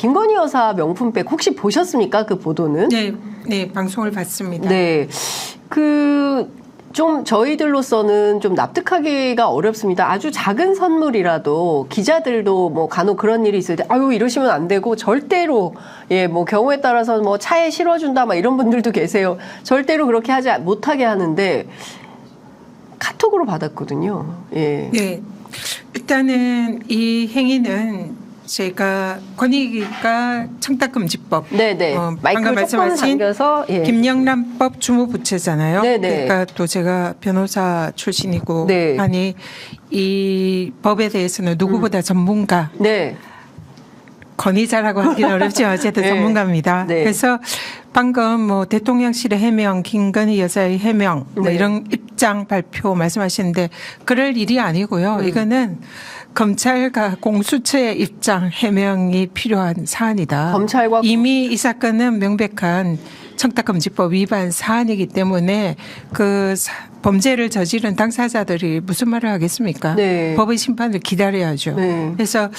김건희 여사 명품백 혹시 보셨습니까? 그 보도는? 네, 네, 방송을 봤습니다. 네. 좀 저희들로서는 좀 납득하기가 어렵습니다. 아주 작은 선물이라도 기자들도 뭐 간혹 그런 일이 있을 때 아유 이러시면 안 되고 절대로 뭐 경우에 따라서 뭐 차에 실어준다 막 이런 분들도 계세요. 절대로 그렇게 하지 못하게 하는데 카톡으로 받았거든요. 예. 네, 일단은 이 행위는 제가 권익위가 청탁금지법, 네네. 방금 말씀하신 김영란법 주무부처잖아요. 네네. 그러니까 또 제가 변호사 출신이고 네. 하니 이 법에 대해서는 누구보다 전문가. 네. 권위자라고 하기는 어렵지만 어쨌든 네. 전문가입니다. 네. 그래서 방금 뭐 대통령실의 해명, 김건희 여사의 해명, 뭐 네. 이런 입장 발표 말씀하시는데 그럴 일이 아니고요. 이거는 검찰과 공수처의 입장 해명이 필요한 사안이다. 검찰과 이미 이 사건은 명백한 청탁금지법 위반 사안이기 때문에 그 범죄를 저지른 당사자들이 무슨 말을 하겠습니까? 네. 법의 심판을 기다려야죠. 네. 그래서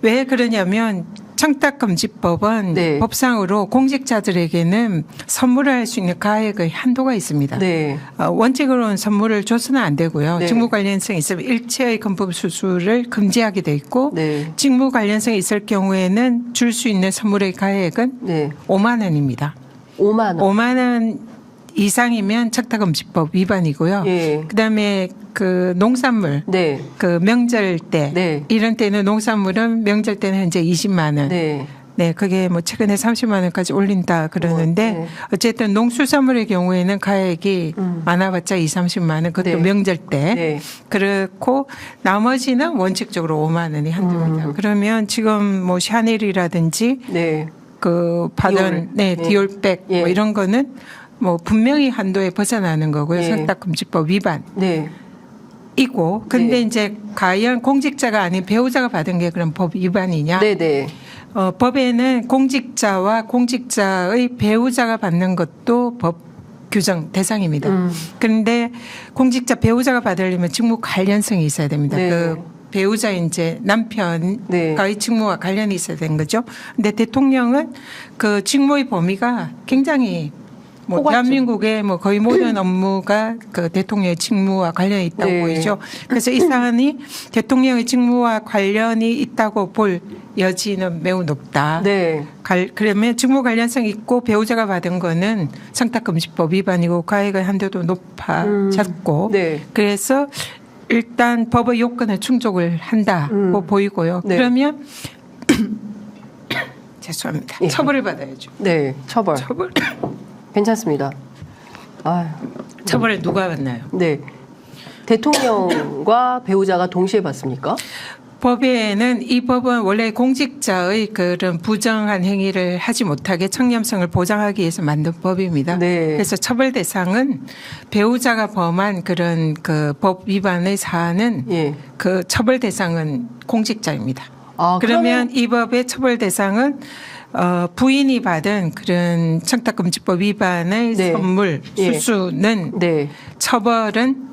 왜 그러냐면 청탁금지법은 네. 법상으로 공직자들에게는 선물할 수 있는 가액의 한도가 있습니다. 네. 원칙으로는 선물을 줘서는 안 되고요. 네. 직무 관련성이 있으면 일체의 금품 수수를 금지하게 돼 있고 네. 직무 관련성이 있을 경우에는 줄 수 있는 선물의 가액은 네. 5만 원입니다. 5만 원. 5만 원 이상이면 청탁금지법 위반이고요. 예. 그다음에 그 농산물, 네. 그 명절 때 네. 이런 때는 농산물은 명절 때는 현재 20만 원. 네. 네, 그게 뭐 최근에 30만 원까지 올린다 그러는데 네. 어쨌든 농수산물의 경우에는 가액이 많아봤자 2, 30만 원. 그것도 네. 명절 때. 네. 그렇고 나머지는 원칙적으로 5만 원이 한도입니다. 그러면 지금 뭐 샤넬이라든지 네. 그 받은 디올백 예. 뭐 이런 거는 뭐 분명히 한도에 벗어나는 거고요. 예. 청탁금지법 위반. 네. 이고 근데 네. 이제 과연 공직자가 아닌 배우자가 받은 게 그럼 법 위반이냐? 네네. 법에는 공직자와 공직자의 배우자가 받는 것도 법 규정 대상입니다. 그런데 공직자 배우자가 받으려면 직무 관련성이 있어야 됩니다. 네. 그 배우자 이제 남편과의 네. 직무와 관련이 있어야 되는 거죠. 근데 대통령은 그 직무의 범위가 굉장히 뭐 포괄적. 대한민국의 뭐 거의 모든 업무가 그 대통령의 직무와 관련이 있다고 네. 보이죠. 그래서 이 사안이 대통령의 직무와 관련이 있다고 볼 여지는 매우 높다. 네. 그러면 직무 관련성이 있고 배우자가 받은 거는 청탁금지법 위반이고 가액의 한도도 높아졌고 네. 그래서 일단 법의 요건을 충족을 한다고 보이고요. 네. 그러면 죄송합니다. 예. 처벌을 받아야죠. 네. 처벌. 괜찮습니다. 아, 처벌을 누가 받나요? 네. 대통령과 배우자가 동시에 받습니까? 법에는 이 법은 원래 공직자의 그런 부정한 행위를 하지 못하게 청렴성을 보장하기 위해서 만든 법입니다. 네. 그래서 처벌 대상은 배우자가 범한 그런 그 법 위반의 사안은 예. 그 처벌 대상은 공직자입니다. 아, 그러면 이 법의 처벌 대상은 부인이 받은 그런 청탁금지법 위반의 네. 선물 예. 수수는 네. 처벌은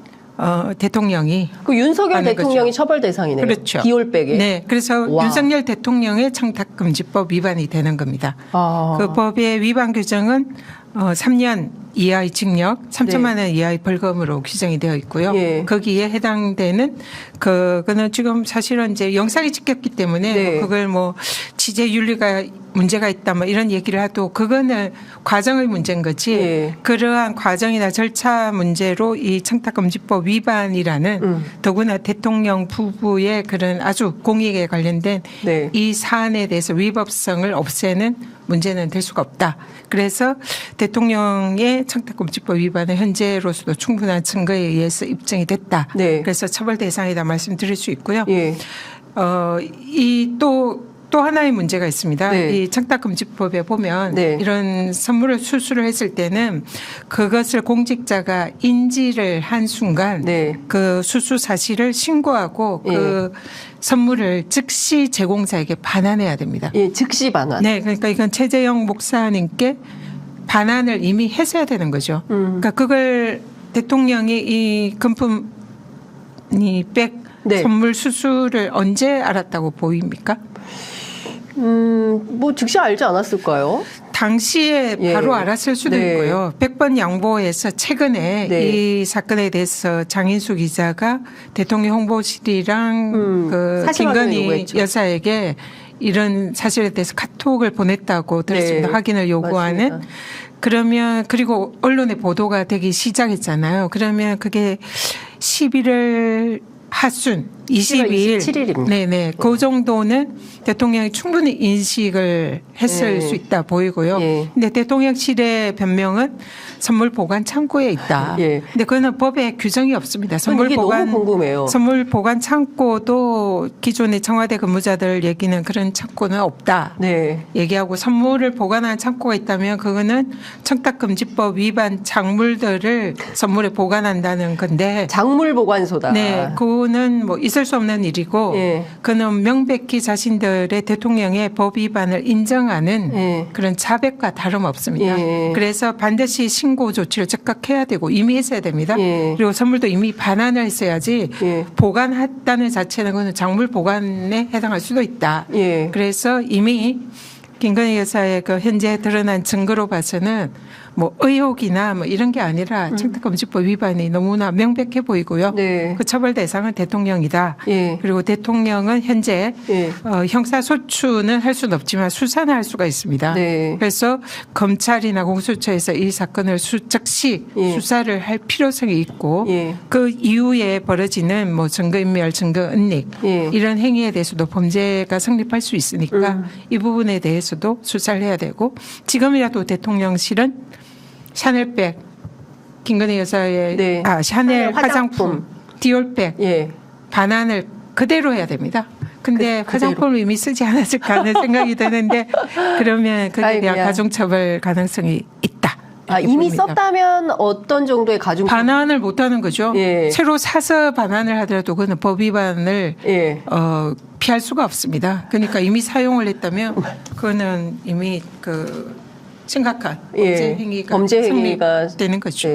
대통령이 그 윤석열 하는 대통령이 거죠. 처벌 대상이네요. 그렇죠. 디올백에. 네, 그래서 와. 윤석열 대통령의 청탁금지법 위반이 되는 겁니다. 아. 그 법의 위반 규정은 3년 이하의 징역, 3천만 원 이하의 벌금으로 규정이 되어 있고요. 예. 거기에 해당되는 그거는 지금 사실은 이제 영상이 찍혔기 때문에 네. 그걸 뭐 취재 윤리가 문제가 있다 뭐 이런 얘기를 해도 그거는 과정의 문제인 거지. 예. 그러한 과정이나 절차 문제로 이 청탁금지법 위반이라는 더구나 대통령 부부의 그런 아주 공익에 관련된 네. 이 사안에 대해서 위법성을 없애는 문제는 될 수가 없다. 그래서 대통령의 청탁금지법 위반은 현재로서도 충분한 증거에 의해서 입증이 됐다. 네. 그래서 처벌 대상이다 말씀드릴 수 있고요. 예. 이 또 하나의 문제가 있습니다. 네. 이 청탁금지법에 보면 네. 이런 선물을 수수를 했을 때는 그것을 공직자가 인지를 한 순간 네. 그 수수 사실을 신고하고 그 선물을 즉시 제공자에게 반환해야 됩니다. 예, 즉시 반환. 네, 그러니까 이건 최재형 목사님께 반환을 이미 했어야 되는 거죠. 그러니까 그걸 대통령이 이 금품이 백 네. 선물 수수를 언제 알았다고 보입니까? 뭐 즉시 알지 않았을까요? 당시에 예. 바로 알았을 수도 네. 있고요. 100번 양보해서 최근에 네. 이 사건에 대해서 장인수 기자가 대통령 홍보실이랑 그 사실 확인을 김건희 요구했죠. 여사에게 이런 사실에 대해서 카톡을 보냈다고 들었습니다. 네. 확인을 요구하는. 맞습니다. 그러면 그리고 언론에 보도가 되기 시작했잖아요. 그러면 그게 11월 하순 22일 27일입니다. 네네. 그 정도는 대통령이 충분히 인식을 했을 네. 수 있다 보이고요. 예. 근데 대통령실의 변명은 선물 보관 창고에 있다. 예. 근데 그거는 법에 규정이 없습니다. 선물 이게 보관 너무 궁금해요. 선물 보관 창고도 기존의 청와대 근무자들 얘기는 그런 창고는 없다. 네. 얘기하고 선물을 보관하는 창고가 있다면 그거는 청탁금지법 위반 작물들을 선물에 보관한다는 건데 작물 보관소다. 네, 그거는 뭐 있을 수 없는 일이고 예. 그는 명백히 자신들의 대통령의 법 위반을 인정하는 예. 그런 자백과 다름없습니다. 예. 그래서 반드시 신고 조치를 즉각 해야 되고 이미 했어야 됩니다. 예. 그리고 선물도 이미 반환을 했어야지 예. 보관했다는 자체는 그는 작물 보관에 해당할 수도 있다. 예. 그래서 이미 김건희 여사의 그 현재 드러난 증거로 봐서는 뭐 의혹이나 뭐 이런 게 아니라 청탁금지법 위반이 너무나 명백해 보이고요. 네. 그 처벌 대상은 대통령이다. 예. 그리고 대통령은 현재 예. 형사소추는 할 수는 없지만 수사는 할 수가 있습니다. 네. 그래서 검찰이나 공수처에서 이 사건을 즉시 예. 수사를 할 필요성이 있고 예. 그 이후에 벌어지는 뭐 증거인멸, 증거은닉 예. 이런 행위에 대해서도 범죄가 성립할 수 있으니까 이 부분에 대해서도 수사를 해야 되고 지금이라도 대통령실은 샤넬백, 김건희 여사의 네. 샤넬 샤넬 화장품, 디올백 예. 반환을 그대로 해야 됩니다. 근데 그대로. 화장품을 이미 쓰지 않았을까 하는 생각이 드는데 그러면 그에 대한 아이고야. 가중처벌 가능성이 있다. 이렇게 이미 봅니다. 썼다면 어떤 정도의 가중 반환을 못하는 거죠. 예. 새로 사서 반환을 하더라도 그는 법 위반을 예. 피할 수가 없습니다. 그러니까 이미 사용을 했다면 그거는 이미 그 심각한 예. 범죄 행위가 범죄 행위가 성립되는 거죠. 예.